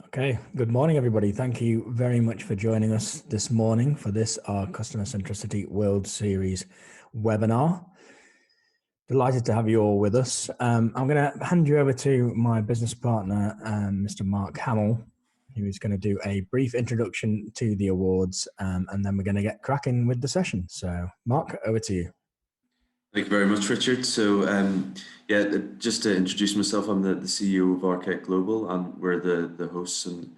Okay, good morning, everybody. Thank you very much for joining us this morning for this, our Customer Centricity World Series webinar. Delighted to have you all with us. I'm going to hand you over to my business partner, Mr. Mark Hamill, who is going to do a brief introduction to the awards, and then we're going to get cracking with the session. So, Mark, over to you. Thank you very much, Richard. So, just to introduce myself, I'm the CEO of Architect Global, and we're the hosts and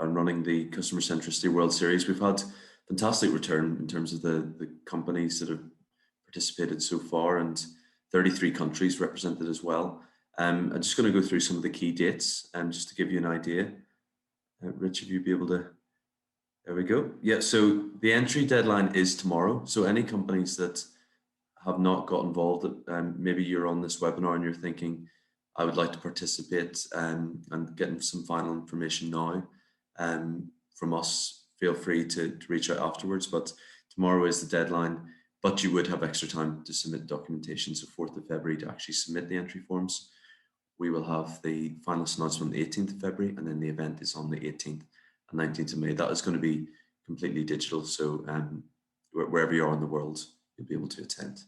running the Customer Centricity World Series. We've had fantastic return in terms of the companies that have participated so far, and 33 countries represented as well. I'm just going to go through some of the key dates, just to give you an idea. Richard, you'd be able to. There we go. Yeah, so the entry deadline is tomorrow. So any companies that have not got involved, maybe you're on this webinar and you're thinking, I would like to participate and getting some final information now from us, feel free to reach out afterwards. But tomorrow is the deadline, but you would have extra time to submit documentation. So 4th of February to actually submit the entry forms. We will have the finalist announcement on the 18th of February, and then the event is on the 18th. 19th of May. That is going to be completely digital, so wherever you are in the world, you'll be able to attend.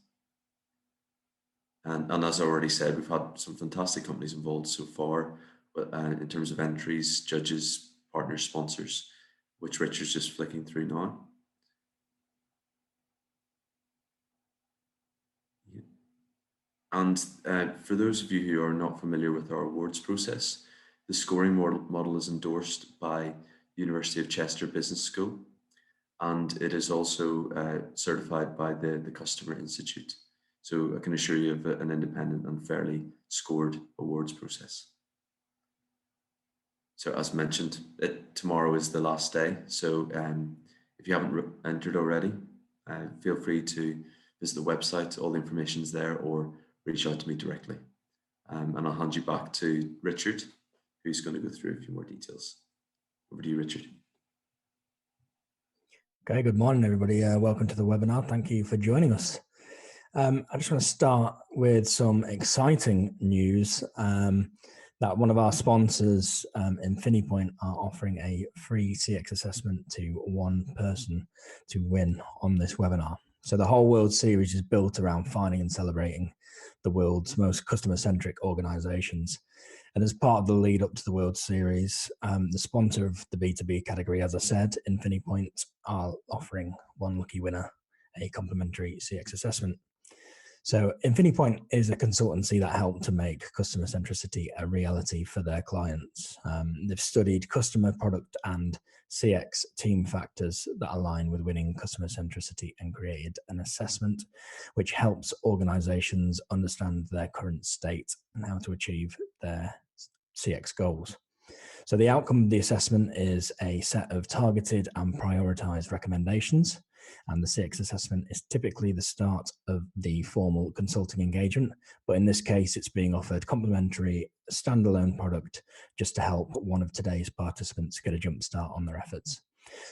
And as I already said, we've had some fantastic companies involved so far, in terms of entries, judges, partners, sponsors, which Richard's just flicking through now. And for those of you who are not familiar with our awards process, the scoring model is endorsed by University of Chester Business School, and it is also certified by the Customer Institute. So I can assure you of an independent and fairly scored awards process. So as mentioned, tomorrow is the last day. So if you haven't entered already, feel free to visit the website. All the information is there, or reach out to me directly. And I'll hand you back to Richard, who's going to go through a few more details. Over to you, Richard. Okay, good morning, everybody. Welcome to the webinar. Thank you for joining us. I just want to start with some exciting news that one of our sponsors, InfiniPoint, are offering a free CX assessment to one person to win on this webinar. So the whole World Series is built around finding and celebrating the world's most customer-centric organizations. And as part of the lead up to the World Series, the sponsor of the B2B category, as I said, InfiniPoint, are offering one lucky winner a complimentary CX assessment. So InfiniPoint is a consultancy that helped to make customer centricity a reality for their clients. They've studied customer, product, and CX team factors that align with winning customer centricity and created an assessment which helps organizations understand their current state and how to achieve their CX goals. So the outcome of the assessment is a set of targeted and prioritized recommendations, and the CX assessment is typically the start of the formal consulting engagement, but in this case it's being offered complimentary standalone product just to help one of today's participants get a jump start on their efforts.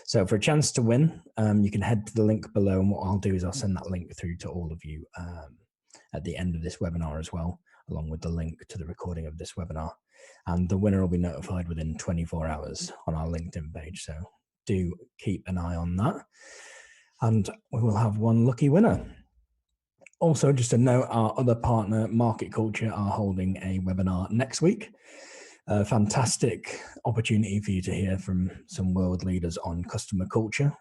So for a chance to win, you can head to the link below, and what I'll do is I'll send that link through to all of you at the end of this webinar as well, along with the link to the recording of this webinar. And the winner will be notified within 24 hours on our LinkedIn page. So do keep an eye on that. And we will have one lucky winner. Also, just to note, our other partner, Market Culture, are holding a webinar next week. A fantastic opportunity for you to hear from some world leaders on customer culture.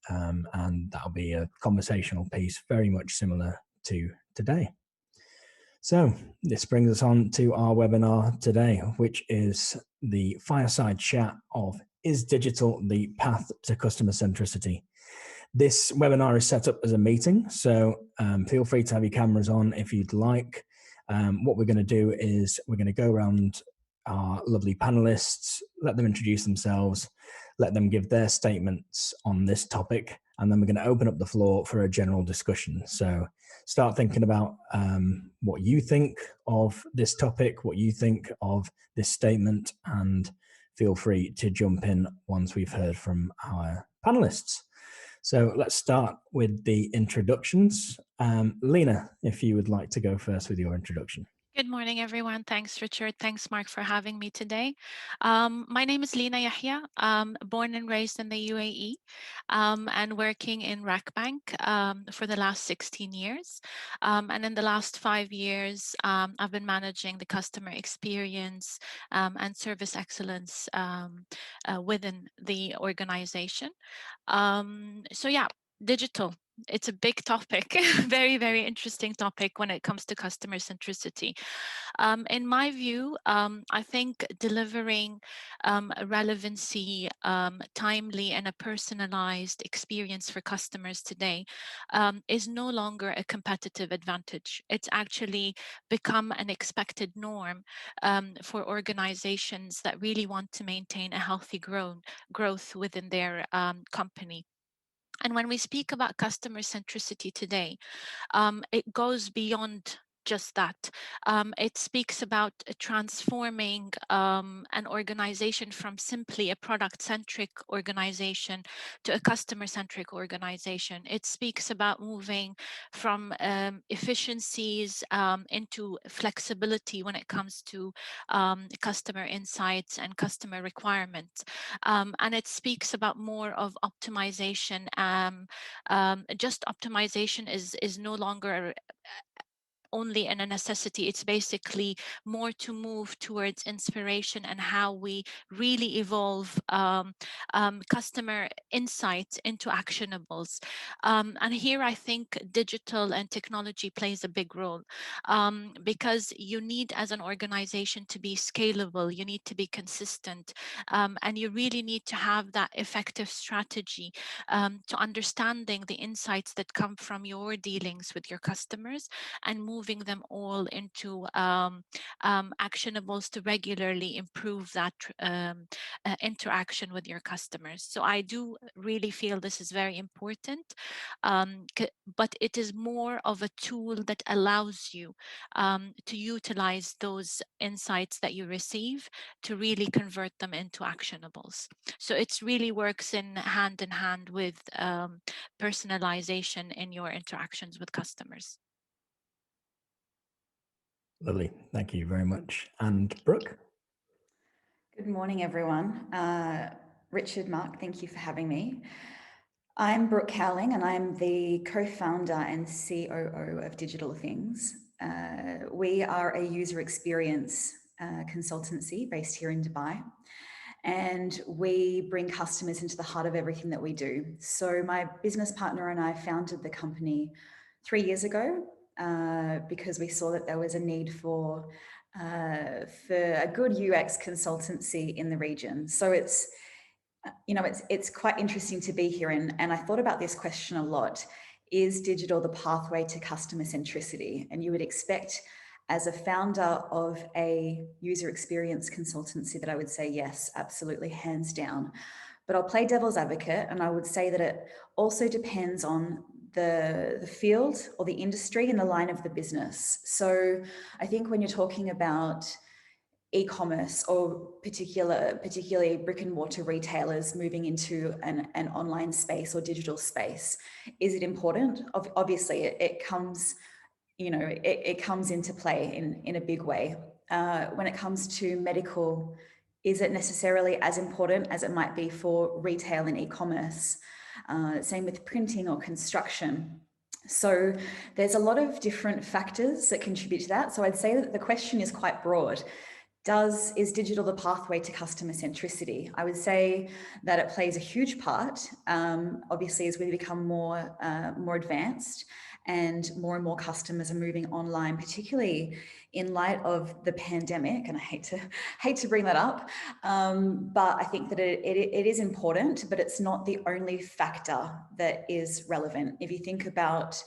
And that'll be a conversational piece very much similar to today. So this brings us on to our webinar today, which is the fireside chat of Is Digital the Path to Customer Centricity? This webinar is set up as a meeting, so feel free to have your cameras on if you'd like. What we're going to do is we're going to go around our lovely panelists, let them introduce themselves, let them give their statements on this topic, and then we're going to open up the floor for a general discussion. So start thinking about what you think of this topic, what you think of this statement, and feel free to jump in once we've heard from our panelists. So let's start with the introductions. Lina, if you would like to go first with your introduction. Good morning, everyone. Thanks, Richard. Thanks, Mark, for having me today. My name is Lina Yahya, born and raised in the UAE, and working in Rackbank for the last 16 years. And in the last 5 years, I've been managing the customer experience and service excellence within the organization. So yeah, digital. It's a big topic, very, very interesting topic when it comes to customer centricity. In my view, I think delivering a relevancy, timely, and a personalized experience for customers today is no longer a competitive advantage. It's actually become an expected norm for organizations that really want to maintain a healthy growth within their company. And when we speak about customer centricity today, it goes beyond just that. It speaks about transforming an organization from simply a product-centric organization to a customer-centric organization. It speaks about moving from efficiencies into flexibility when it comes to customer insights and customer requirements. And it speaks about more of optimization. Just optimization is no longer only in a necessity. It's basically more to move towards inspiration and how we really evolve customer insights into actionables. And here I think digital and technology plays a big role because you need, as an organization, to be scalable, you need to be consistent, and you really need to have that effective strategy to understanding the insights that come from your dealings with your customers and moving them all into actionables to regularly improve that interaction with your customers. So I do really feel this is very important, but it is more of a tool that allows you to utilize those insights that you receive to really convert them into actionables. So it really works in hand with personalization in your interactions with customers. Lovely. Thank you very much. And Brooke? Good morning, everyone. Richard, Mark, thank you for having me. I'm Brooke Cowling, and I'm the co-founder and COO of Digital Things. We are a user experience consultancy based here in Dubai, and we bring customers into the heart of everything that we do. So my business partner and I founded the company 3 years ago because we saw that there was a need for a good UX consultancy in the region. So it's quite interesting to be here, and I thought about this question a lot. Is digital the pathway to customer centricity? And you would expect, as a founder of a user experience consultancy, that I would say yes, absolutely, hands down. But I'll play devil's advocate, and I would say that it also depends on the field or the industry and the line of the business. So I think when you're talking about e-commerce or particularly brick and mortar retailers moving into an online space or digital space, is it important? Obviously, it comes, it comes into play in a big way. When it comes to medical, is it necessarily as important as it might be for retail and e-commerce? Same with printing or construction. So there's a lot of different factors that contribute to that. So I'd say that the question is quite broad. Is digital the pathway to customer centricity? I would say that it plays a huge part, obviously, as we become more advanced and more customers are moving online, particularly in light of the pandemic. And I hate to bring that up, but I think that it is important, but it's not the only factor that is relevant. If you think about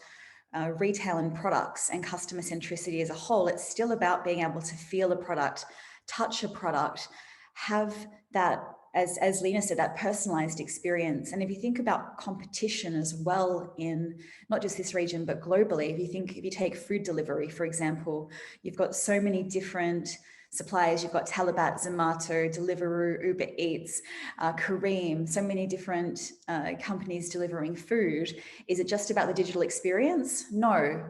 retail and products and customer centricity as a whole, it's still about being able to feel a product, touch a product, have that, as Lina said, that personalized experience. And if you think about competition as well, in not just this region, but globally, if you take food delivery, for example, you've got so many different suppliers. You've got Talabat, Zomato, Deliveroo, Uber Eats, Careem, so many different companies delivering food. Is it just about the digital experience? No,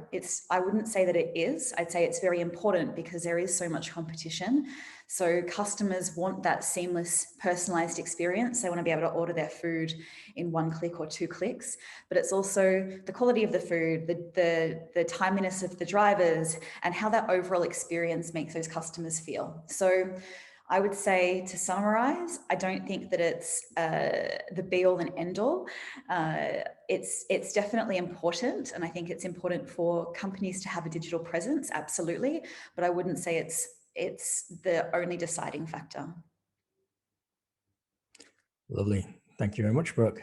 I wouldn't say that it is. I'd say it's very important because there is so much competition. So customers want that seamless, personalized experience. They want to be able to order their food in 1 click or 2 clicks, but it's also the quality of the food, the timeliness of the drivers, and how that overall experience makes those customers feel. So I would say, to summarize, I don't think that it's the be all and end all. It's definitely important, and I think it's important for companies to have a digital presence, absolutely, but I wouldn't say it's the only deciding factor. Lovely. Thank you very much, Brooke.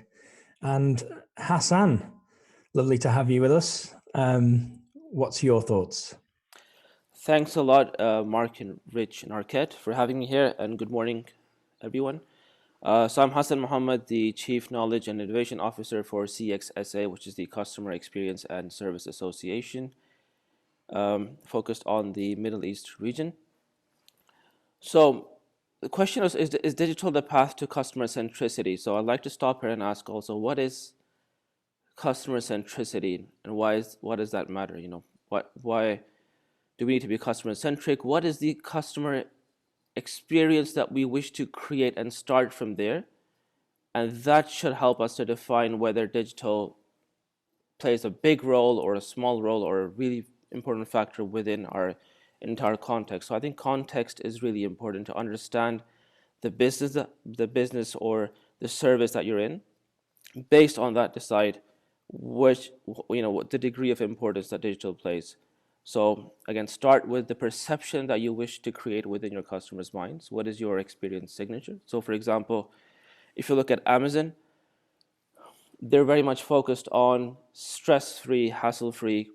And Hassan, lovely to have you with us. What's your thoughts? Thanks a lot, Mark and Rich and Arquette, for having me here, and good morning, everyone. So I'm Hassan Mohammed, the Chief Knowledge and Innovation Officer for CXSA, which is the Customer Experience and Service Association, focused on the Middle East region. So the question is digital the path to customer centricity? So I'd like to stop here and ask also, what is customer centricity, and why does that matter? You know, why do we need to be customer centric? What is the customer experience that we wish to create, and start from there? And that should help us to define whether digital plays a big role or a small role or a really important factor within our entire context. So I think context is really important to understand the business or the service that you're in. Based on that, decide what the degree of importance that digital plays. So again, start with the perception that you wish to create within your customers' minds. What is your experience signature? So for example, if you look at Amazon, they're very much focused on stress-free, hassle-free,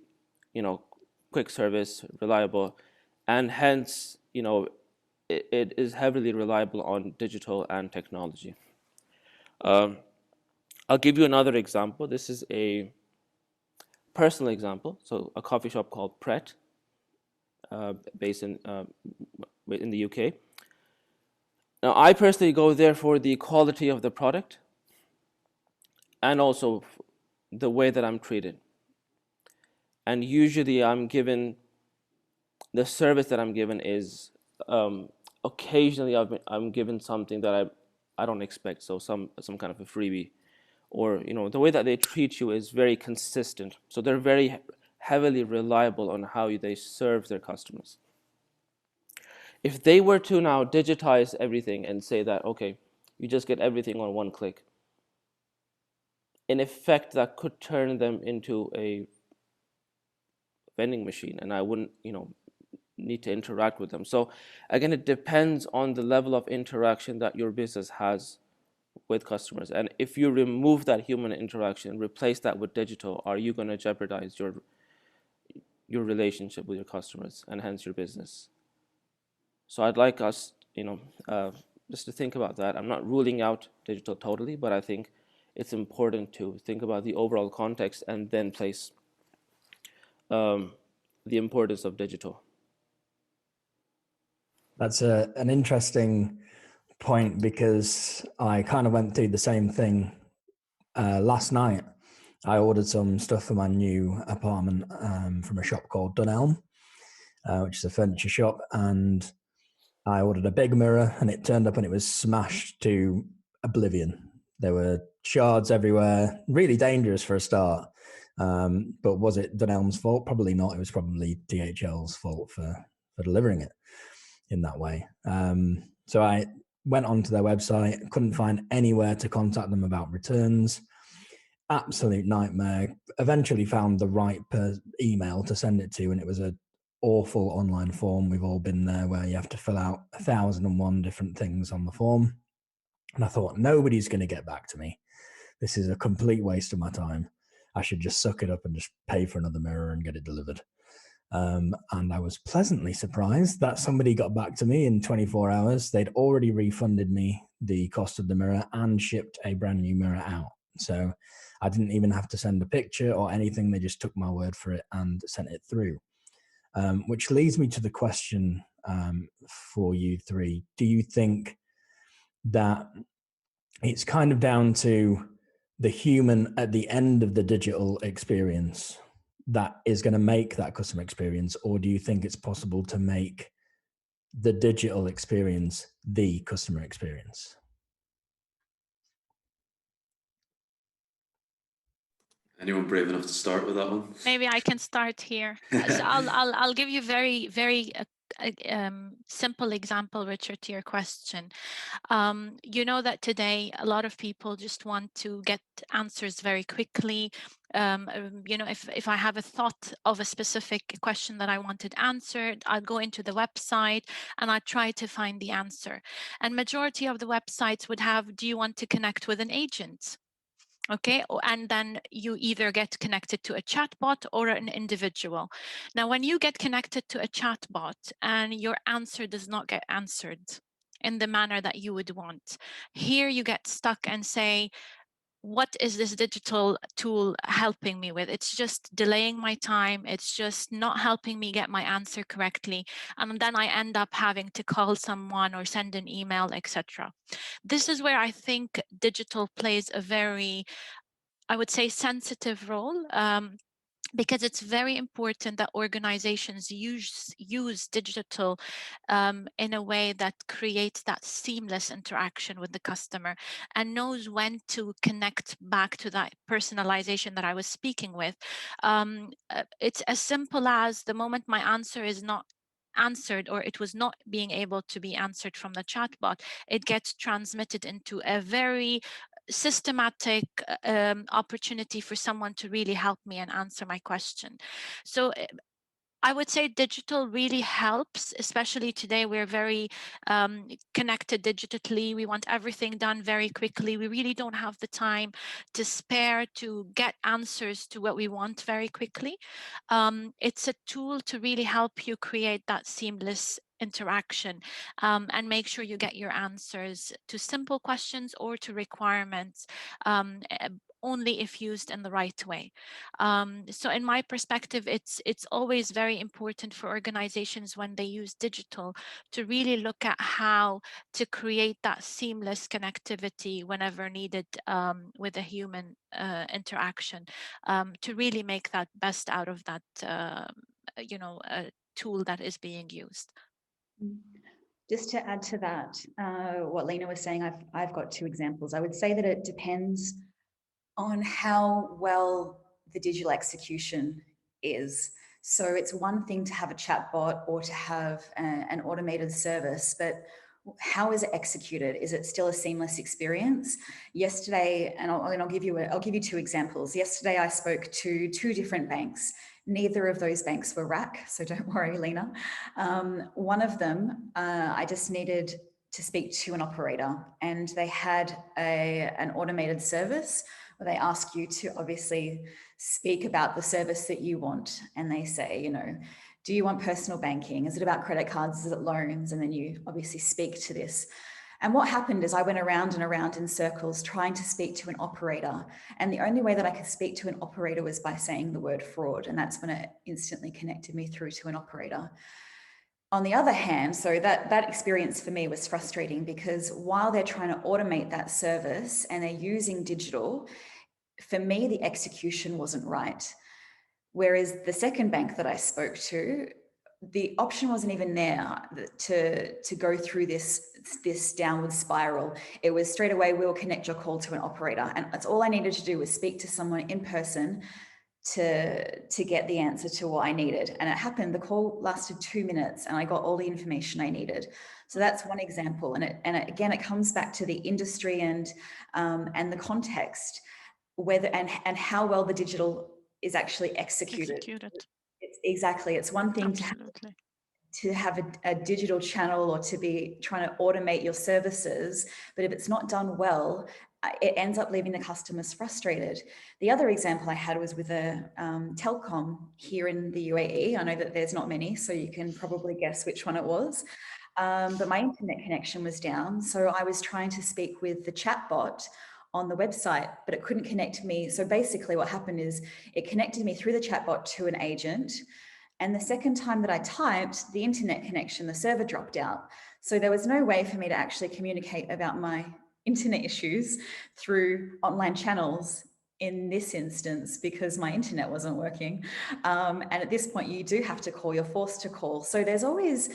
quick service, reliable, and hence, it is heavily reliable on digital and technology. I'll give you another example. This is a personal example. So a coffee shop called Pret, based in the UK. Now, I personally go there for the quality of the product and also the way that I'm treated. And usually the service that I'm given is, occasionally I'm given something that I don't expect, so some kind of a freebie. Or, the way that they treat you is very consistent. So they're very heavily reliable on how they serve their customers. If they were to now digitize everything and say that, okay, you just get everything on 1 click, in effect, that could turn them into a vending machine, and I wouldn't, need to interact with them. So again, it depends on the level of interaction that your business has with customers. And if you remove that human interaction, replace that with digital, are you going to jeopardize your relationship with your customers and hence your business? So I'd like us, just to think about that. I'm not ruling out digital totally, but I think it's important to think about the overall context and then place the importance of digital. That's an interesting point, because I kind of went through the same thing last night. I ordered some stuff for my new apartment from a shop called Dunelm, which is a furniture shop, and I ordered a big mirror, and it turned up and it was smashed to oblivion. There were shards everywhere, really dangerous for a start. But was it Dunelm's fault? Probably not. It was probably DHL's fault for delivering it in that way. So I went onto their website, couldn't find anywhere to contact them about returns. Absolute nightmare. Eventually found the right email to send it to, and it was an awful online form. We've all been there, where you have to fill out 1,001 different things on the form. And I thought, nobody's going to get back to me. This is a complete waste of my time. I should just suck it up and just pay for another mirror and get it delivered. And I was pleasantly surprised that somebody got back to me in 24 hours. They'd already refunded me the cost of the mirror and shipped a brand new mirror out. So I didn't even have to send a picture or anything. They just took my word for it and sent it through. Which leads me to the question for you three. Do you think that it's kind of down to the human at the end of the digital experience that is going to make that customer experience, or do you think it's possible to make the digital experience the customer experience? Anyone brave enough to start with that one? Maybe I can start here. So I'll give you very simple example, Richard, to your question. You know that today a lot of people just want to get answers very quickly. You know, if I have a thought of a specific question that I wanted answered, I'll go into the website and I try to find the answer. And majority of the websites would have, do you want to connect with an agent? Okay, and then you either get connected to a chatbot or an individual. Now, when you get connected to a chatbot and your answer does not get answered in the manner that you would want, here you get stuck and say, what is this digital tool helping me with? It's just delaying my time. It's just not helping me get my answer correctly. And then I end up having to call someone or send an email, etc. This is where I think digital plays a very, I would say, sensitive role. Because it's very important that organizations use digital in a way that creates that seamless interaction with the customer and knows when to connect back to that personalization that I was speaking with. It's as simple as the moment my answer is not answered or it was not being able to be answered from the chatbot, it gets transmitted into a very systematic opportunity for someone to really help me and answer my question. So I would say digital really helps, especially today. We're very connected digitally. We want everything done very quickly. We really don't have the time to spare to get answers to what we want very quickly. It's a tool to really help you create that seamless interaction and make sure you get your answers to simple questions or to requirements only if used in the right way. So in my perspective, it's always very important for organizations when they use digital to really look at how to create that seamless connectivity whenever needed with a human interaction to really make that best out of that tool that is being used. Just to add to that, what Lina was saying, I've got two examples. I would say that it depends on how well the digital execution is. So it's one thing to have a chatbot or to have an automated service, but how is it executed? Is it still a seamless experience? Yesterday, and I'll give you two examples. Yesterday, I spoke to two different banks. Neither of those banks were RAC, so don't worry, Lina. One of them, I just needed to speak to an operator, and they had an automated service where they ask you to obviously speak about the service that you want. And they say, you know, do you want personal banking? Is it about credit cards? Is it loans? And then you obviously speak to this. And what happened is I went around and around in circles trying to speak to an operator. And the only way that I could speak to an operator was by saying the word fraud. And that's when it instantly connected me through to an operator. On the other hand, so that experience for me was frustrating because while they're trying to automate that service and they're using digital, for me, the execution wasn't right. Whereas the second bank that I spoke to, the option wasn't even there to go through this downward spiral. It was straight away, we'll connect your call to an operator. And that's all I needed to do was speak to someone in person to get the answer to what I needed. And it happened, the call lasted 2 minutes and I got all the information I needed. So that's one example. And again, it comes back to the industry and the context, whether and how well the digital is actually executed. It's one thing to have a digital channel or to be trying to automate your services, but if it's not done well, it ends up leaving the customers frustrated. The other example I had was with a telcom here in the UAE. I know that there's not many, so you can probably guess which one it was. But my internet connection was down. So I was trying to speak with the chatbot on the website, but it couldn't connect me. So basically what happened is it connected me through the chatbot to an agent. And the second time that I typed, the internet connection, the server dropped out. So there was no way for me to actually communicate about my internet issues through online channels in this instance because my internet wasn't working. And at this point, you do have to call, you're forced to call. So there's always,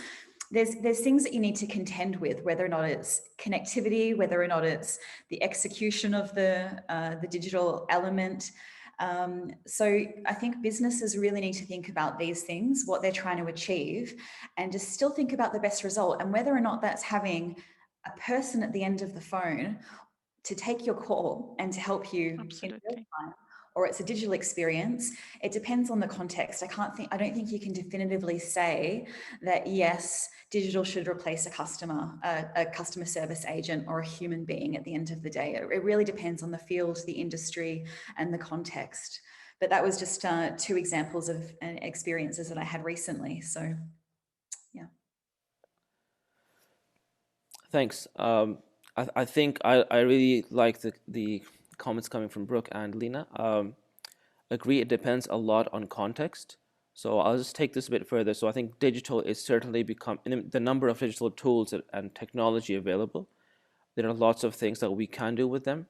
there's things that you need to contend with, whether or not it's connectivity, whether or not it's the execution of the digital element. So I think businesses really need to think about these things, what they're trying to achieve, and just still think about the best result, and whether or not that's having a person at the end of the phone to take your call and to help you in real time, or it's a digital experience. It depends on the context. I don't think you can definitively say that yes, digital should replace a customer service agent or a human being at the end of the day. It really depends on the field, the industry, and the context. But that was just 2 examples of experiences that I had recently. So, yeah. Thanks. I think I really like the comments coming from Brooke and Lina. Agree, it depends a lot on context. So I'll just take this a bit further. So I think digital is certainly the number of digital tools and technology available. There are lots of things that we can do with them.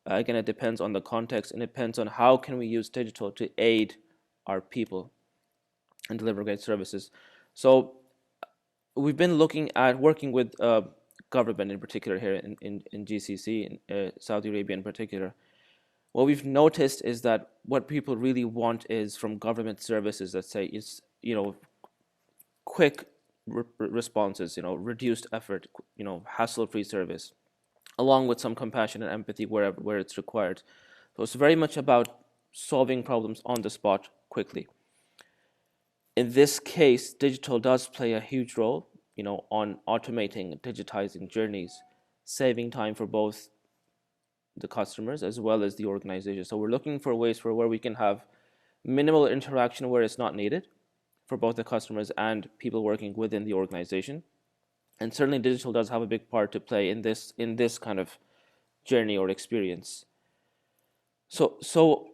Again, it depends on the context, and it depends on how can we use digital to aid our people and deliver great services. So we've been looking at working with government in particular here in GCC, in Saudi Arabia in particular. What we've noticed is that what people really want is from government services, let's say, is, quick responses, reduced effort, hassle-free service, along with some compassion and empathy where it's required. So it's very much about solving problems on the spot quickly. In this case, digital does play a huge role, on automating, digitizing journeys, saving time for both the customers as well as the organization. So we're looking for ways where we can have minimal interaction where it's not needed for both the customers and people working within the organization. And certainly digital does have a big part to play in this kind of journey or experience. So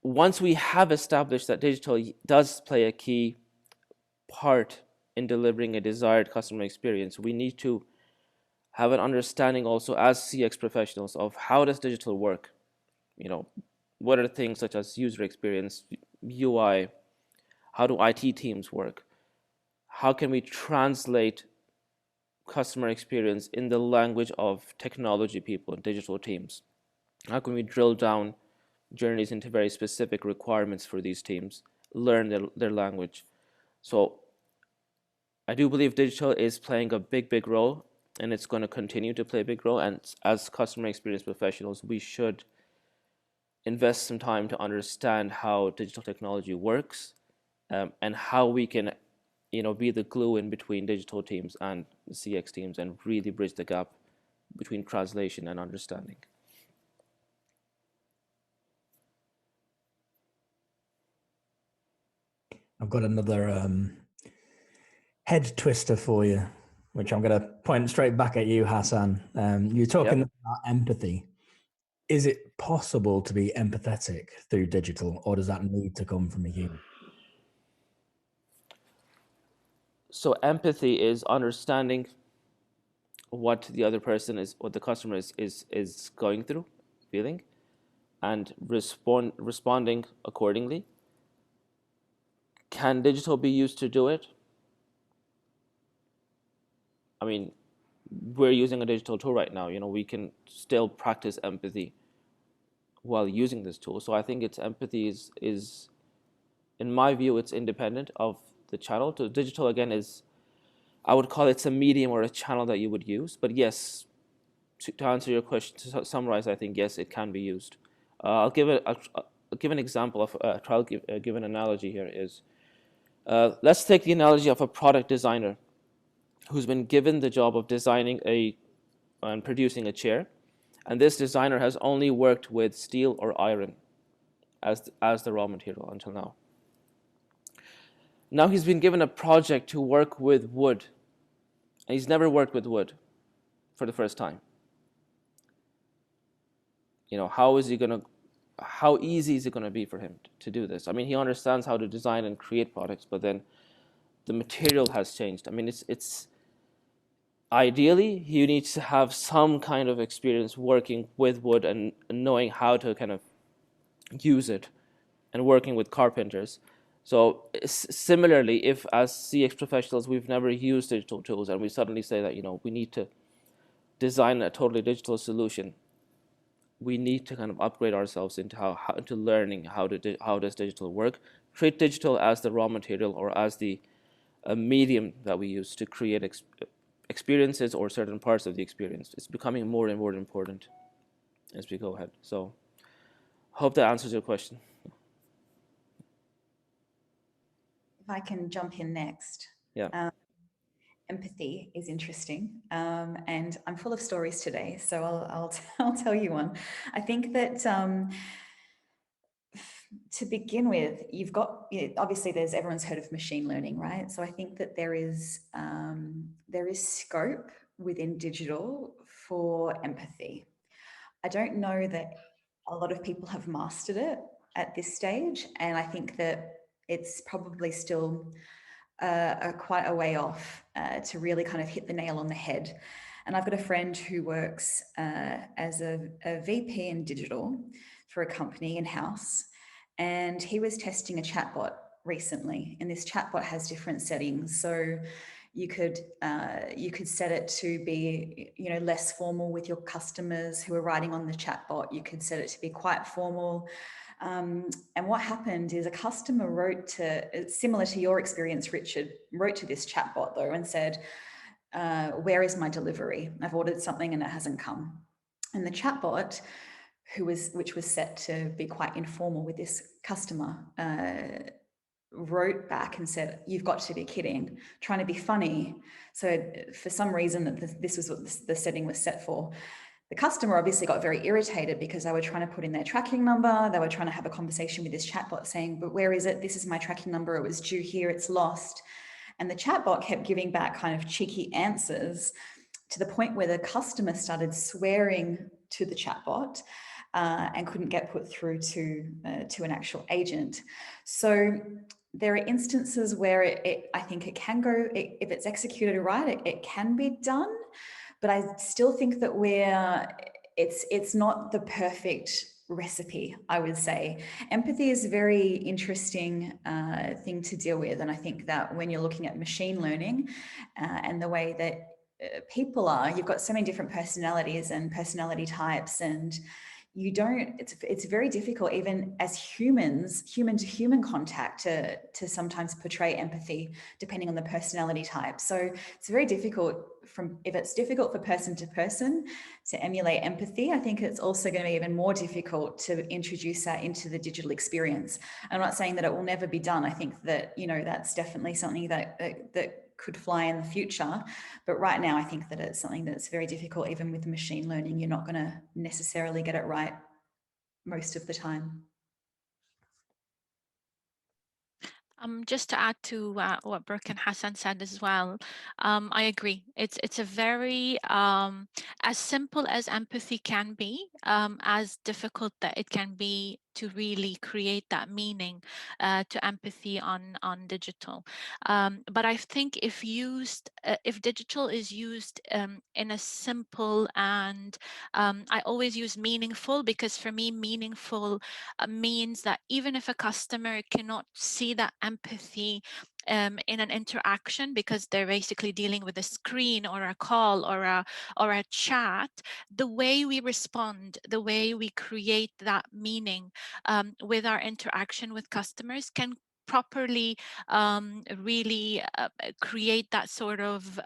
once we have established that digital does play a key part in delivering a desired customer experience, we need to have an understanding also as CX professionals of how does digital work. What are things such as user experience, UI, how do IT teams work? How can we translate customer experience in the language of technology people, digital teams? How can we drill down journeys into very specific requirements for these teams, learn their language? So I do believe digital is playing a big role, and it's going to continue to play a big role. And as customer experience professionals, we should invest some time to understand how digital technology works, and how we can, be the glue in between digital teams and the CX teams and really bridge the gap between translation and understanding. I've got another head twister for you, which I'm going to point straight back at you, Hassan. You're talking about empathy. Is it possible to be empathetic through digital, or does that need to come from a human? So empathy is understanding what the other person is, what the customer is going through, feeling, and responding accordingly. Can digital be used to do it? I mean, we're using a digital tool right now. We can still practice empathy while using this tool. So I think empathy is, in my view, it's independent of the channel. So digital, again, I would call it a medium or a channel that you would use. But yes, to answer your question, to summarize, I think, yes, it can be used. I'll give an example of, give an analogy here is, let's take the analogy of a product designer who's been given the job of designing and producing a chair. And this designer has only worked with steel or iron as the raw material until now. Now he's been given a project to work with wood. And he's never worked with wood for the first time. How is he going to how easy is it going to be for him to do this? I mean, he understands how to design and create products, but then the material has changed. I mean, it's ideally you need to have some kind of experience working with wood and knowing how to kind of use it and working with carpenters. So similarly, if as CX professionals we've never used digital tools and we suddenly say that, you know, we need to design a totally digital solution, we need to kind of upgrade ourselves into how into learning how does digital work, treat digital as the raw material or as the medium that we use to create experiences or certain parts of the experience. It's becoming more and more important as we go ahead. So hope that answers your question. If I can jump in next. Yeah. Empathy is interesting, and I'm full of stories today, so I'll tell you one. I think that to begin with, you've got, obviously there's, everyone's heard of machine learning, right? So I think that there is scope within digital for empathy. I don't know that a lot of people have mastered it at this stage, and I think that it's probably still quite a way off to really kind of hit the nail on the head. And I've got a friend who works as a VP in digital for a company in-house, and he was testing a chatbot recently, and this chatbot has different settings. So you could set it to be, less formal with your customers who are writing on the chatbot. You could set it to be quite formal. And what happened is a customer wrote to, similar to your experience, Richard, wrote to this chatbot though and said, where is my delivery? I've ordered something and it hasn't come. And the chatbot, which was set to be quite informal with this customer, wrote back and said, you've got to be kidding, trying to be funny. So for some reason that this was what the setting was set for. The customer obviously got very irritated because they were trying to put in their tracking number. They were trying to have a conversation with this chatbot saying, but where is it? This is my tracking number. It was due here. It's lost. And the chatbot kept giving back kind of cheeky answers to the point where the customer started swearing to the chatbot and couldn't get put through to an actual agent. So there are instances where I think it can go, if it's executed right, it can be done. But I still think that it's not the perfect recipe, I would say. Empathy is a very interesting thing to deal with. And I think that when you're looking at machine learning and the way that people are, you've got so many different personalities and personality types, and it's very difficult even as humans, human to human contact, to sometimes portray empathy depending on the personality type. So it's very difficult if it's difficult for person to person to emulate empathy, I think it's also going to be even more difficult to introduce that into the digital experience. I'm not saying that it will never be done. I think that, that's definitely something that could fly in the future. But right now, I think that it's something that's very difficult. Even with machine learning, you're not going to necessarily get it right most of the time. Just to add to what Brooke and Hassan said as well, I agree. It's a very, as simple as empathy can be, as difficult that it can be to really create that meaning to empathy on digital. But I think if digital is used in a simple and I always use meaningful, because for me meaningful means that even if a customer cannot see that empathy in an interaction because they're basically dealing with a screen or a call or a chat, the way we respond, the way we create that meaning with our interaction with customers can properly really create that sort of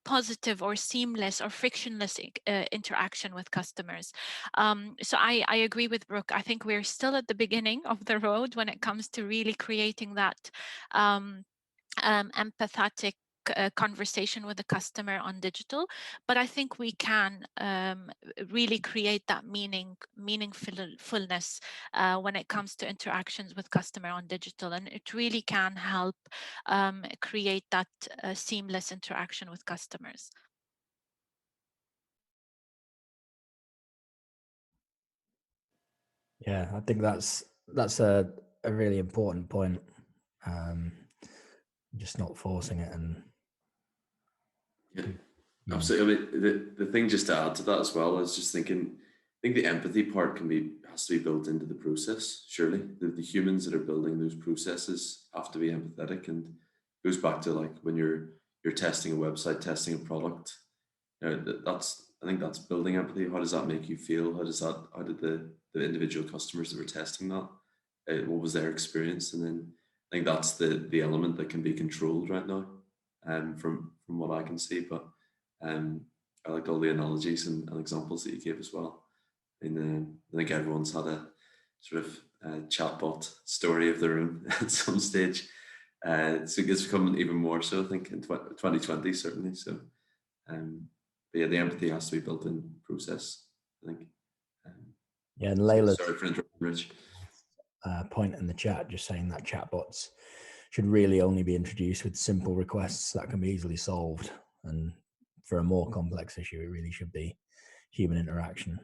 positive or seamless or frictionless interaction with customers. So I agree with Brooke. I think we're still at the beginning of the road when it comes to really creating that empathetic conversation with the customer on digital, but I think we can really create that meaningfulness when it comes to interactions with customer on digital, and it really can help create that seamless interaction with customers. Yeah, I think that's a really important point. Just not forcing it and Yeah, absolutely. I mean, the thing just to add to that as well, I was just thinking, I think the empathy part has to be built into the process. Surely, the humans that are building those processes have to be empathetic, and it goes back to like when you're testing a website, testing a product. You know, I think that's building empathy. How does that make you feel? How did the individual customers that were testing that? What was their experience? And then I think that's the element that can be controlled right now, from what I can see. But I liked all the analogies and examples that you gave as well. And I think everyone's had a sort of chatbot story of their own at some stage. So it's becoming even more so, I think, in 2020 certainly. So, but yeah, the empathy has to be built in process, I think. Yeah, and Layla, sorry for interrupting, Rich. Point in the chat just saying that chatbots should really only be introduced with simple requests that can be easily solved, and for a more complex issue, it really should be human interaction.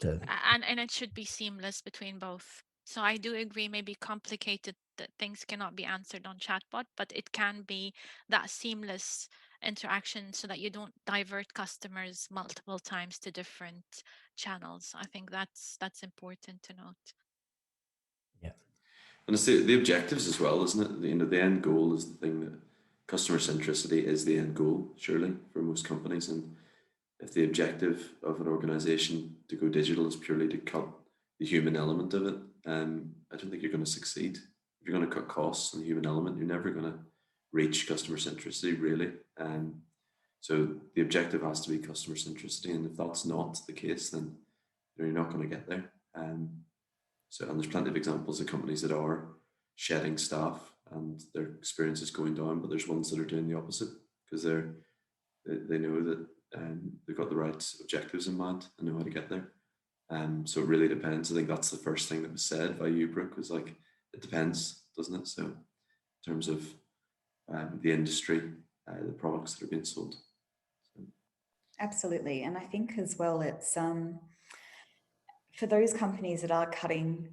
And it should be seamless between both. So I do agree, maybe complicated that things cannot be answered on chatbot, but it can be that seamless interaction so that you don't divert customers multiple times to different channels. I think that's important to note. Yeah. And it's the objectives as well, isn't it? The end goal is the thing that customer centricity is the end goal, surely, for most companies. And if the objective of an organization to go digital is purely to cut the human element of it, I don't think you're going to succeed. If you're going to cut costs on the human element, you're never going to reach customer centricity, really. So the objective has to be customer centricity, and if that's not the case, then you're not going to get there. And there's plenty of examples of companies that are shedding staff and their experience is going down, but there's ones that are doing the opposite because they know that they've got the right objectives in mind and know how to get there. So it really depends. I think that's the first thing that was said by you, Brooke, was like, it depends, doesn't it? So in terms of the industry, the products that are being sold. So. Absolutely. And I think as well, it's for those companies that are cutting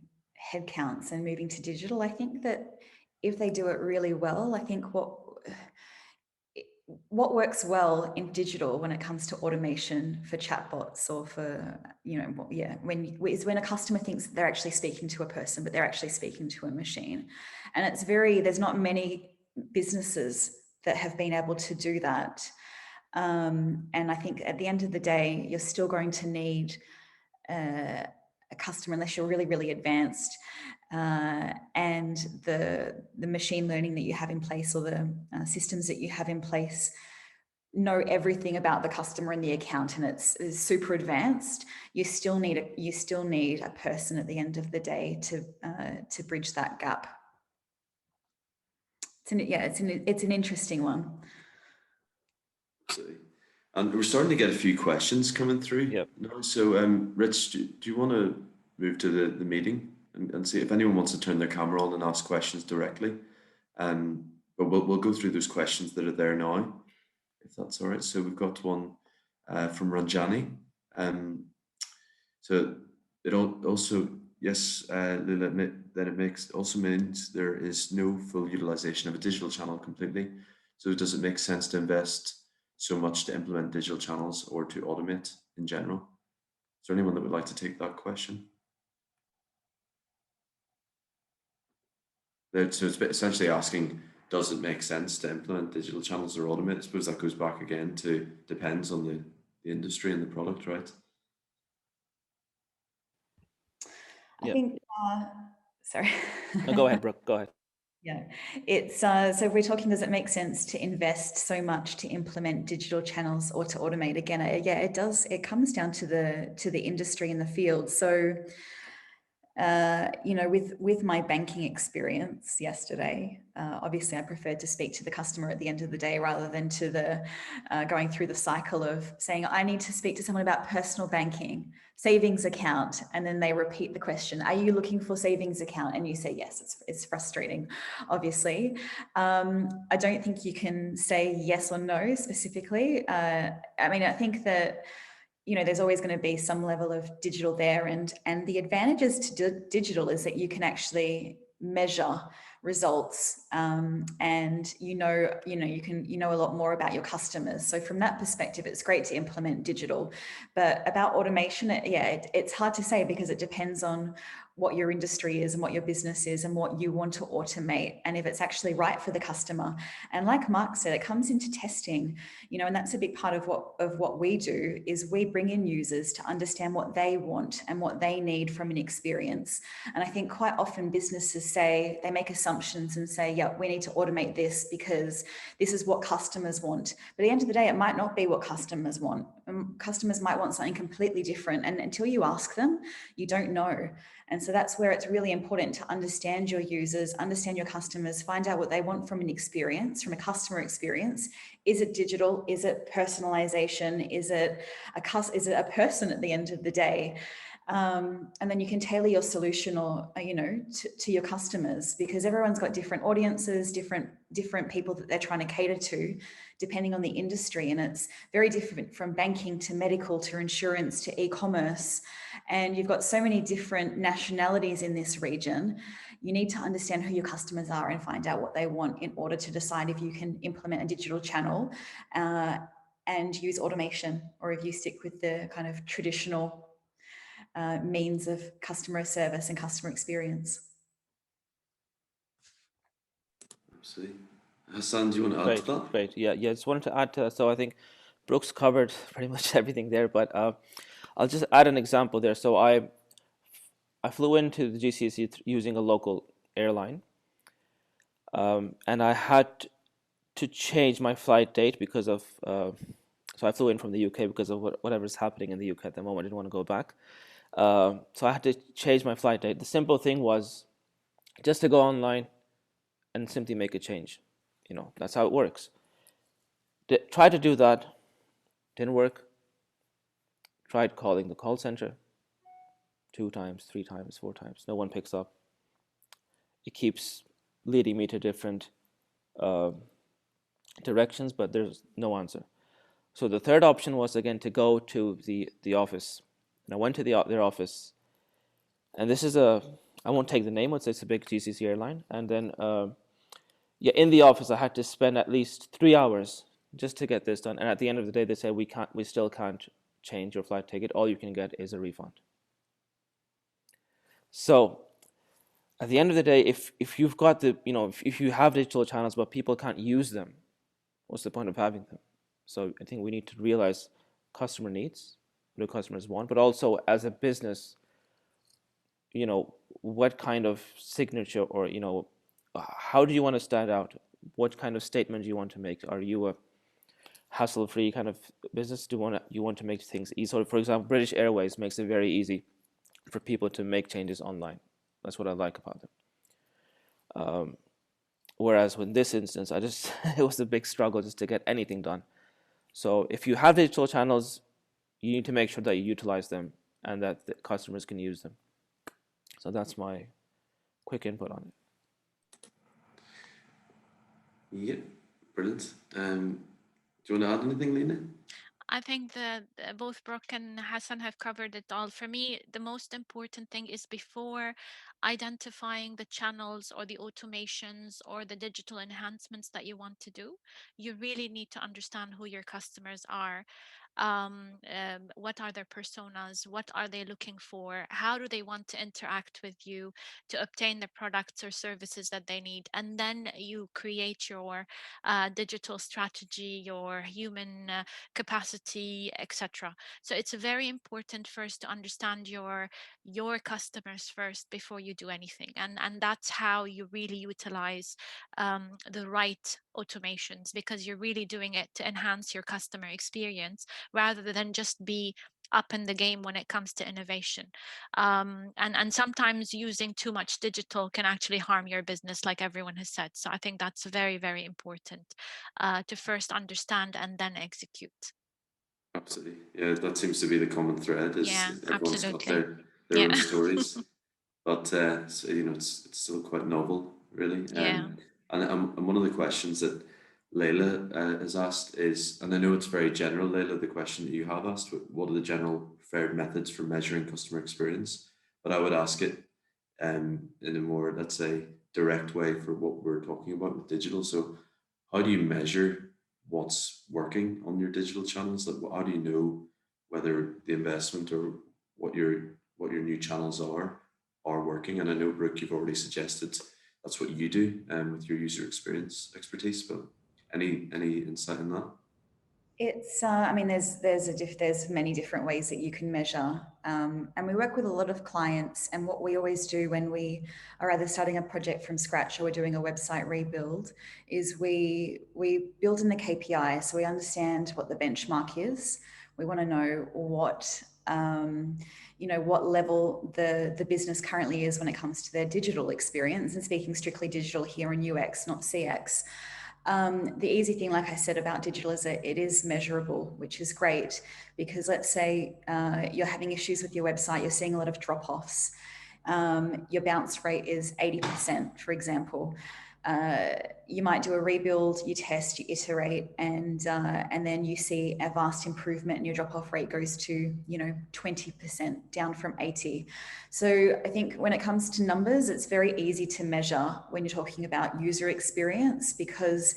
headcounts and moving to digital, I think that if they do it really well, I think what works well in digital when it comes to automation for chatbots or for, when a customer thinks they're actually speaking to a person, but they're actually speaking to a machine. And there's not many businesses that have been able to do that. And I think at the end of the day, you're still going to need a customer unless you're really, really advanced. And the machine learning that you have in place or the systems that you have in place know everything about the customer and the account, and it's super advanced. You still need a person at the end of the day to bridge that gap. It's an interesting one. Absolutely. And we're starting to get a few questions coming through. Yep. Now. So, Rich, do you want to move to the meeting and see if anyone wants to turn their camera on and ask questions directly? But we'll go through those questions that are there now, if that's all right. So we've got one from Ranjani. So it also, yes, Lila, that it also means there is no full utilization of a digital channel completely. So does it make sense to invest so much to implement digital channels or to automate in general? Is there anyone that would like to take that question? So it's essentially asking, does it make sense to implement digital channels or automate? I suppose that goes back again to depends on the industry and the product, right? I think, sorry. No, go ahead, Brooke, go ahead. Yeah, it's so we're talking, does it make sense to invest so much to implement digital channels or to automate? Again, yeah, it does. It comes down to the industry and the field. So, with my banking experience yesterday, obviously I preferred to speak to the customer at the end of the day rather than to the going through the cycle of saying, I need to speak to someone about personal banking, savings account. And then they repeat the question, are you looking for savings account? And you say, yes. It's frustrating, obviously. I don't think you can say yes or no specifically. I think that there's always going to be some level of digital there, and the advantages to digital is that you can actually measure results, and you know a lot more about your customers. So from that perspective, it's great to implement digital. But about automation, it's hard to say, because it depends on what your industry is and what your business is and what you want to automate, and if it's actually right for the customer. And like Mark said, it comes into testing, and that's a big part of what we do, is we bring in users to understand what they want and what they need from an experience. And I think quite often businesses they make assumptions and say, yeah, we need to automate this because this is what customers want. But at the end of the day, it might not be what customers want. Customers might want something completely different. And until you ask them, you don't know. And so that's where it's really important to understand your users, understand your customers, find out what they want from an experience, from a customer experience. Is it digital? Is it personalization? Is it a person at the end of the day? And then you can tailor your solution to your customers, because everyone's got different audiences, different people that they're trying to cater to, depending on the industry. And it's very different from banking to medical to insurance to e-commerce. And you've got so many different nationalities in this region. You need to understand who your customers are and find out what they want in order to decide if you can implement a digital channel and use automation, or if you stick with the kind of traditional means of customer service and customer experience. Absolutely. Hassan, do you want to add to that? Great. Yeah. Just wanted to add to that. So I think Brooks covered pretty much everything there, but I'll just add an example there. So I flew into the GCC using a local airline, and I had to change my flight date because of. So I flew in from the UK because of whatever's happening in the UK at the moment. I didn't want to go back. So I had to change my flight date. The simple thing was just to go online and simply make a change. That's how it works. Tried to do that, didn't work. Tried calling the call center 2 times, 3 times, 4 times. No one picks up. It keeps leading me to different directions, but there's no answer. So the third option was, again, to go to the office. And I went to their office, and this is I won't take the name, it's a big GCC airline. And then, in the office, I had to spend at least 3 hours just to get this done. And at the end of the day, they said, we still can't change your flight ticket. All you can get is a refund. So at the end of the day, if you've got if you have digital channels but people can't use them, what's the point of having them? So I think we need to realize customer needs, what do customers want, but also as a business, what kind of signature, or how do you want to stand out? What kind of statement do you want to make? Are you a hassle-free kind of business? Do you want to make things easy? So, for example, British Airways makes it very easy for people to make changes online. That's what I like about them. Whereas in this instance, it was a big struggle just to get anything done. So if you have digital channels, you need to make sure that you utilize them and that the customers can use them. So that's my quick input on it. Yeah, brilliant. Do you want to add anything, Lina? I think that both Brooke and Hassan have covered it all. For me, the most important thing is, before identifying the channels or the automations or the digital enhancements that you want to do, you really need to understand who your customers are. What are their personas? What are they looking for? How do they want to interact with you to obtain the products or services that they need? And then you create your digital strategy, your human capacity, etc. So it's very important first to understand your customers first before you do anything, and that's how you really utilize the right automations, because you're really doing it to enhance your customer experience rather than just be up in the game when it comes to innovation. And sometimes using too much digital can actually harm your business, like everyone has said. So I think that's very, very important to first understand and then execute. Absolutely. Yeah, that seems to be the common thread, is everyone's got their own stories. But so, it's still quite novel, really. Yeah. And one of the questions that Layla has asked is, and I know it's very general, Layla, the question that you have asked, what are the general preferred methods for measuring customer experience? But I would ask it in a more, let's say, direct way for what we're talking about with digital. So how do you measure what's working on your digital channels? Like, how do you know whether the investment or what your new channels are working? And I know, Brooke, you've already suggested that's what you do with your user experience expertise, but any insight in that? It's, I mean, there's many different ways that you can measure, and we work with a lot of clients. And what we always do when we are either starting a project from scratch or we're doing a website rebuild is we build in the KPI, so we understand what the benchmark is. We want to know what what level the business currently is when it comes to their digital experience, and speaking strictly digital here in UX, not CX. The easy thing, like I said, about digital is that it is measurable, which is great, because let's say you're having issues with your website, you're seeing a lot of drop-offs. Your bounce rate is 80%, for example. You might do a rebuild, you test, you iterate, and then you see a vast improvement, and your drop-off rate goes to 20%, down from 80. So I think when it comes to numbers, it's very easy to measure when you're talking about user experience, because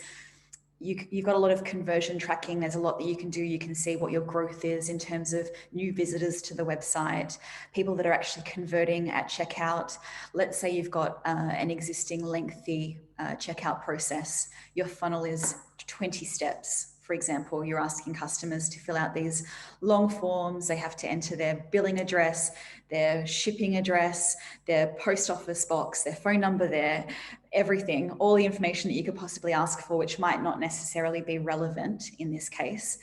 you've got a lot of conversion tracking. There's a lot that you can do. You can see what your growth is in terms of new visitors to the website, people that are actually converting at checkout. Let's say you've got an existing lengthy checkout process. Your funnel is 20 steps. For example, you're asking customers to fill out these long forms. They have to enter their billing address, their shipping address, their post office box, their phone number there, everything, all the information that you could possibly ask for, which might not necessarily be relevant in this case.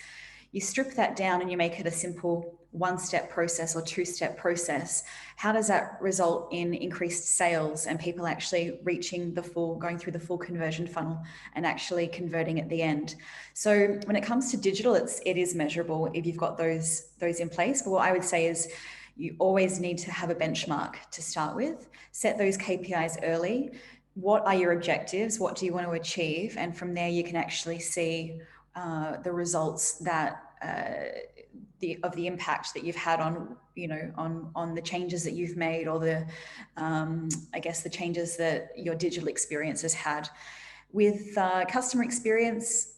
You strip that down and you make it a simple one-step process or two-step process. How does that result in increased sales and people actually reaching going through the full conversion funnel and actually converting at the end? So when it comes to digital, it is measurable if you've got those in place. But what I would say is you always need to have a benchmark to start with. Set those KPIs early. What are your objectives? What do you want to achieve? And from there, you can actually see the results that of the impact that you've had on on the changes that you've made, or the I guess the changes that your digital experience has had. With customer experience,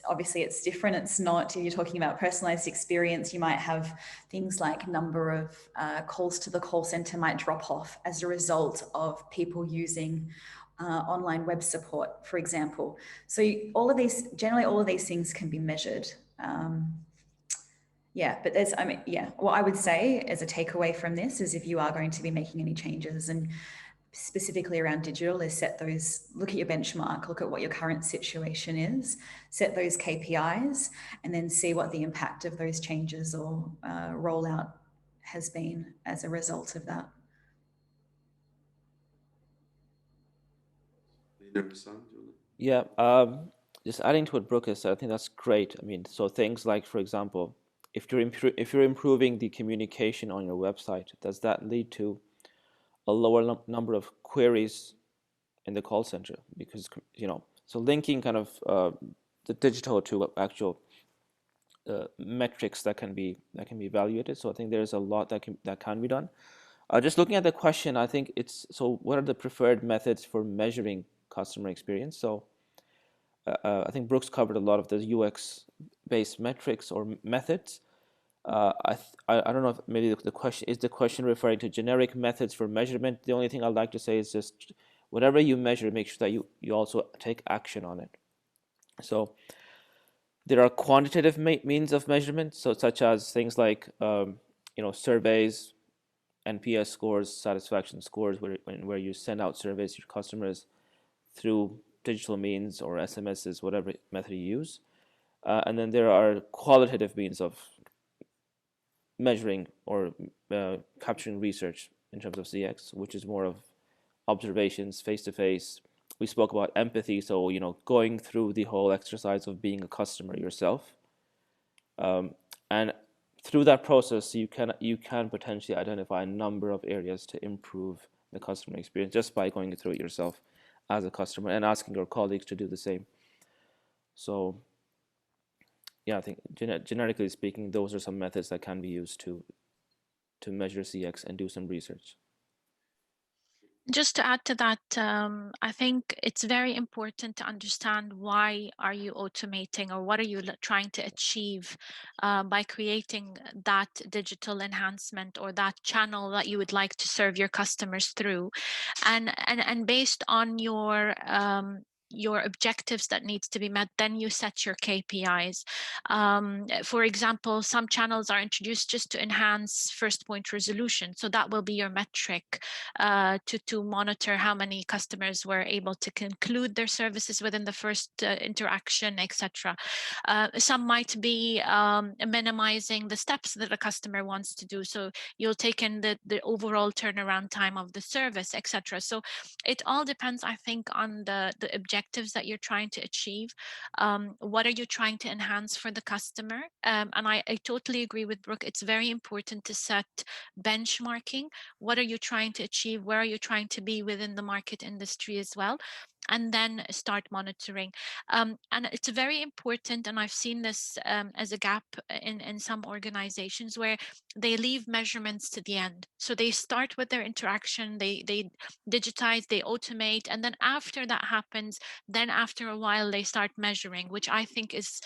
obviously it's different. It's not, if you're talking about personalized experience, you might have things like number of calls to the call center might drop off as a result of people using online web support, for example. So generally all of these things can be measured. But what I would say as a takeaway from this is, if you are going to be making any changes, and specifically around digital, is look at your benchmark, look at what your current situation is, set those KPIs, and then see what the impact of those changes or rollout has been as a result of that. Yeah, just adding to what Brooke has said, I think that's great. I mean, so things like, for example, if you're improving the communication on your website, does that lead to a lower number of queries in the call center? Because so linking kind of the digital to actual metrics that can be evaluated. So I think there's a lot that can be done. Just looking at the question, I think it's, so what are the preferred methods for measuring customer experience? So I think Brooks covered a lot of the UX-based metrics or methods. I don't know if maybe the question referring to generic methods for measurement. The only thing I'd like to say is just whatever you measure, make sure that you also take action on it. So there are quantitative means of measurement, so such as things like surveys, NPS scores, satisfaction scores, where you send out surveys to your customers through digital means or SMSs, whatever method you use. And then there are qualitative means of measuring or capturing research in terms of CX, which is more of observations, face-to-face. We spoke about empathy, so going through the whole exercise of being a customer yourself, and through that process, you can potentially identify a number of areas to improve the customer experience just by going through it yourself as a customer and asking your colleagues to do the same. So yeah, I think generically speaking, those are some methods that can be used to measure CX and do some research. Just to add to that, I think it's very important to understand why are you automating, or what are you trying to achieve by creating that digital enhancement or that channel that you would like to serve your customers through, and based on your objectives that needs to be met, then you set your KPIs. For example, some channels are introduced just to enhance first point resolution, so that will be your metric to monitor how many customers were able to conclude their services within the first interaction, etc. Some might be minimizing the steps that a customer wants to do, so you'll take in the overall turnaround time of the service, etc. So it all depends, I think, on the objectives that you're trying to achieve. What are you trying to enhance for the customer? And I totally agree with Brooke. It's very important to set benchmarking. What are you trying to achieve? Where are you trying to be within the market industry as well? And then start monitoring. And it's very important, and I've seen this as a gap in some organizations where they leave measurements to the end. So they start with their interaction, they digitize, they automate, and then after that happens, then after a while they start measuring, which I think is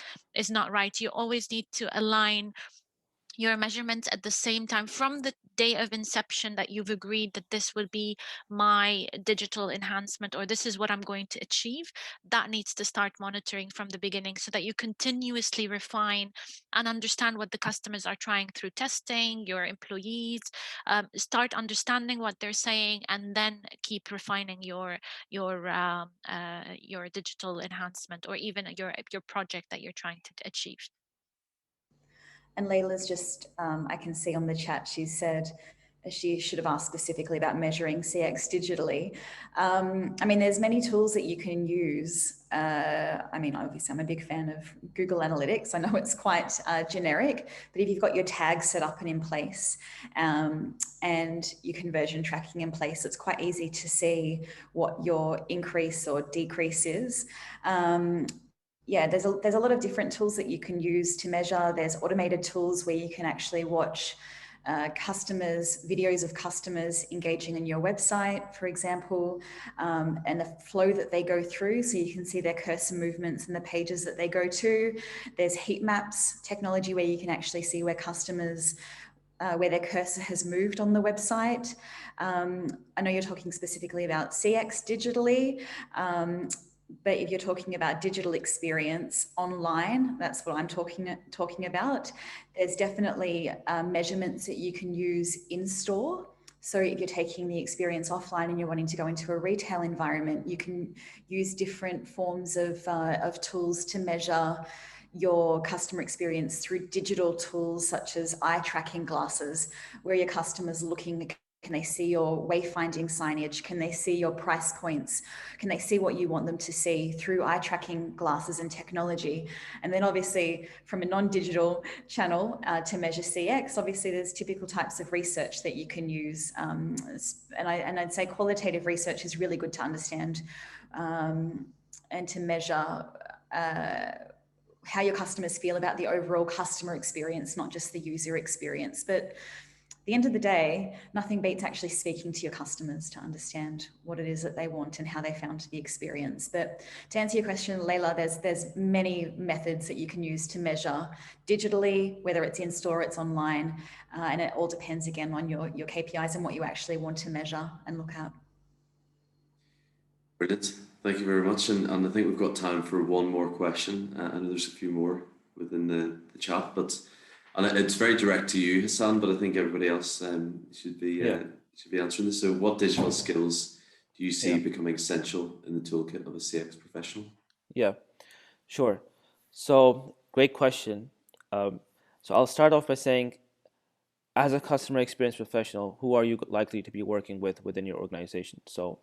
not right. You always need to align your measurements at the same time from the day of inception, that you've agreed that this will be my digital enhancement, or this is what I'm going to achieve. That needs to start monitoring from the beginning, so that you continuously refine and understand what the customers are trying through testing, your employees, start understanding what they're saying, and then keep refining your digital enhancement, or even your project that you're trying to achieve. And Layla's just, I can see on the chat, she said she should have asked specifically about measuring CX digitally. I mean, there's many tools that you can use. I mean, obviously I'm a big fan of Google Analytics. I know it's quite generic, but if you've got your tags set up and in place, and your conversion tracking in place, it's quite easy to see what your increase or decrease is. Yeah, there's a lot of different tools that you can use to measure. There's automated tools where you can actually watch videos of customers engaging in your website, for example, and the flow that they go through, so you can see their cursor movements and the pages that they go to. There's heat maps technology where you can actually see where customers where their cursor has moved on the website. I know you're talking specifically about CX digitally, but if you're talking about digital experience online, that's what I'm talking about. There's definitely measurements that you can use in store. So if you're taking the experience offline and you're wanting to go into a retail environment, you can use different forms of tools to measure your customer experience through digital tools such as eye tracking glasses, where your customer's looking. Can they see your wayfinding signage? Can they see your price points? Can they see what you want them to see through eye tracking glasses and technology? And then obviously from a non-digital channel to measure CX, obviously there's typical types of research that you can use. And I'd say qualitative research is really good to understand and to measure how your customers feel about the overall customer experience, not just the user experience. But at the end of the day, nothing beats actually speaking to your customers to understand what it is that they want and how they found the experience. But to answer your question, Layla, there's many methods that you can use to measure digitally, whether it's in store, it's online, and it all depends again on your KPIs and what you actually want to measure and look at. Brilliant. Thank you very much. And I think we've got time for one more question. I know there's a few more within the chat, but and it's very direct to you, Hassan, but I think everybody else should be answering this. So what digital skills do you see becoming essential in the toolkit of a CX professional? Yeah, sure. So great question. So I'll start off by saying, as a customer experience professional, who are you likely to be working with within your organization? So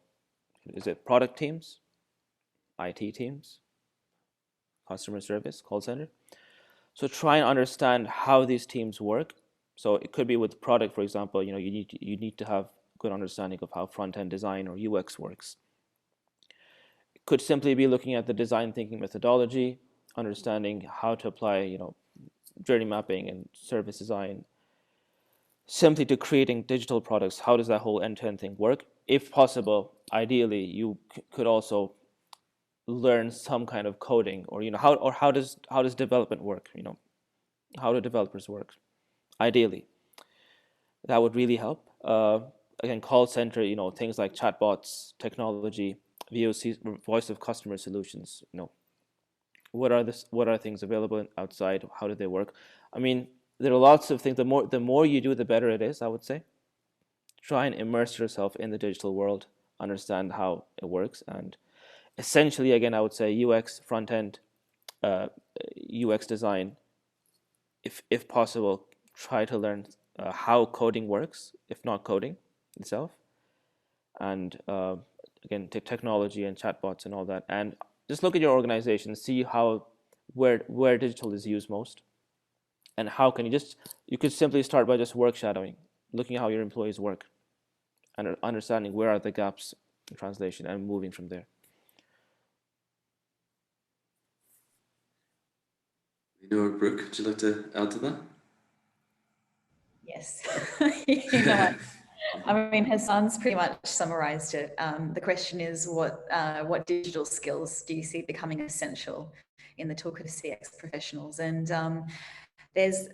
is it product teams, IT teams, customer service, call center? So try and understand how these teams work. So it could be with product, for example, you need to have good understanding of how front-end design or UX works. It could simply be looking at the design thinking methodology. understanding how to apply, journey mapping and service design simply to creating digital products. How does that whole end-to-end thing work? If possible, ideally, you could also learn some kind of coding, or how does development work? How do developers work? Ideally, that would really help. Again, call center, things like chatbots, technology, VOC, voice of customer solutions. What are things available outside? How do they work? I mean, there are lots of things. The more you do, the better it is, I would say. Try and immerse yourself in the digital world, understand how it works, and essentially, again, I would say UX, front end, UX design. If possible, try to learn how coding works, if not coding itself, and again, technology and chatbots and all that, and just look at your organization, see where digital is used most, and how can you could simply start by just work shadowing, looking at how your employees work, and understanding where are the gaps in translation, and moving from there. Lina or Brooke, would you like to add to that? Yes. You know what? I mean, Hassan's pretty much summarized it. The question is, what digital skills do you see becoming essential in the toolkit of CX professionals? And there's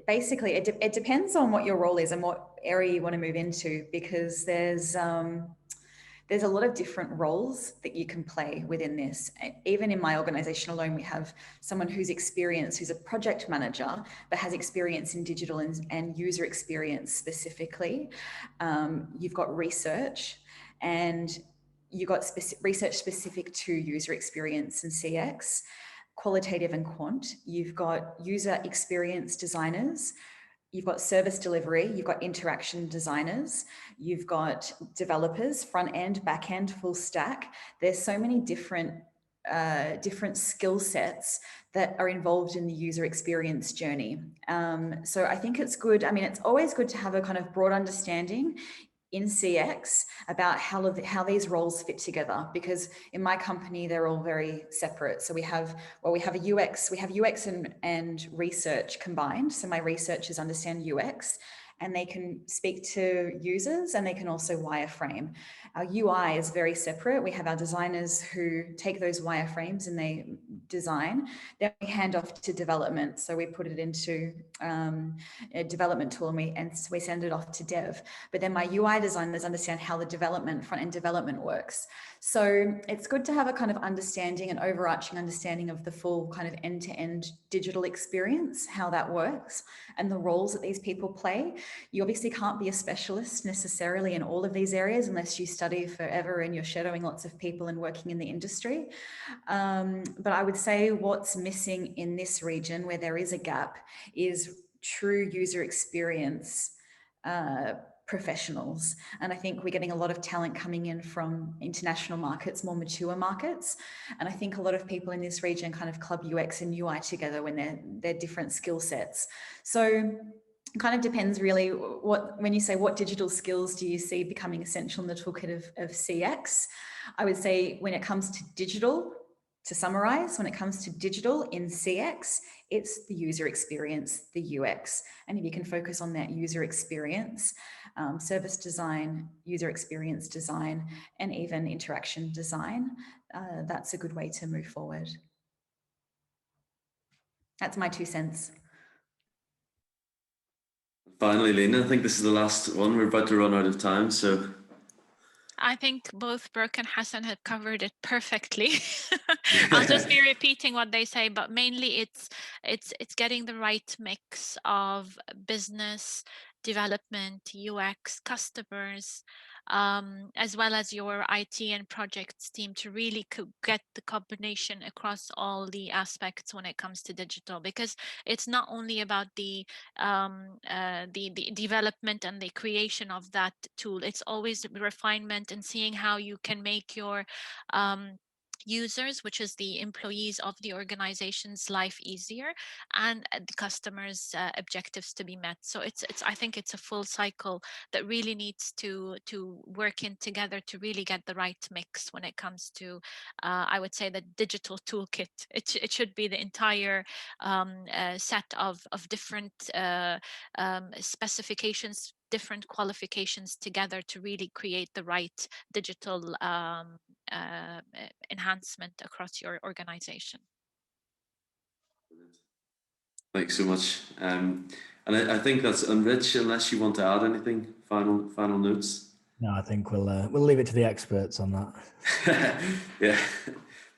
basically it depends on what your role is and what area you want to move into, because there's a lot of different roles that you can play within this. Even in my organization alone, we have someone who's a project manager, but has experience in digital and user experience specifically. You've got research, and you've got research specific to user experience and CX, qualitative and quant. You've got user experience designers. You've got service delivery, you've got interaction designers, you've got developers, front end, back end, full stack. There's so many different skill sets that are involved in the user experience journey. So I think it's good. I mean, it's always good to have a kind of broad understanding in CX about how these roles fit together, because in my company they're all very separate. So we have UX and research combined. So my researchers understand UX and they can speak to users, and they can also wireframe. Our UI is very separate. We have our designers who take those wireframes and they design. Then we hand off to development. So we put it into a development tool and we send it off to dev. But then my UI designers understand how the front-end development works. So it's good to have a kind of understanding, an overarching understanding of the full kind of end-to-end digital experience, how that works, and the roles that these people play. You obviously can't be a specialist necessarily in all of these areas unless you study forever and you're shadowing lots of people and working in the industry. But I would say what's missing in this region, where there is a gap, is true user experience professionals. And I think we're getting a lot of talent coming in from international markets, more mature markets. And I think a lot of people in this region kind of club UX and UI together when they're different skill sets. So it kind of depends really when you say what digital skills do you see becoming essential in the toolkit of CX, I would say when it comes to digital, to summarize, when it comes to digital in CX, it's the user experience, the UX. And if you can focus on that user experience, service design, user experience design, and even interaction design, that's a good way to move forward. That's my 2 cents. Finally, Lina, I think this is the last one. We're about to run out of time, so I think both Brooke and Hassan have covered it perfectly. I'll just be repeating what they say, but mainly it's getting the right mix of business development, UX, customers, as well as your IT and projects team to really get the combination across all the aspects when it comes to digital, because it's not only about the development and the creation of that tool. It's always the refinement and seeing how you can make your users, which is the employees of the organization's life easier, and the customers' objectives to be met. So it's I think it's a full cycle that really needs to work in together to really get the right mix when it comes to I would say the digital toolkit. It should be the entire set of different specifications, different qualifications together to really create the right digital enhancement across your organization. Thanks so much. And I think that's Rich, unless you want to add anything, final notes. No, I think we'll leave it to the experts on that. Yeah,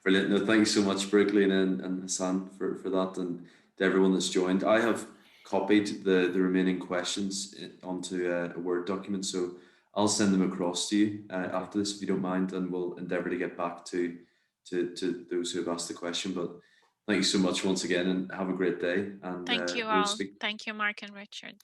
brilliant. No, thanks so much, Brooke, Lina, and Hassan for that, and to everyone that's joined. I have copied the remaining questions onto a Word document, so I'll send them across to you after this, if you don't mind, and we'll endeavour to get back to those who have asked the question. But thank you so much once again, and have a great day. And thank you all. Thank you, Mark and Richard.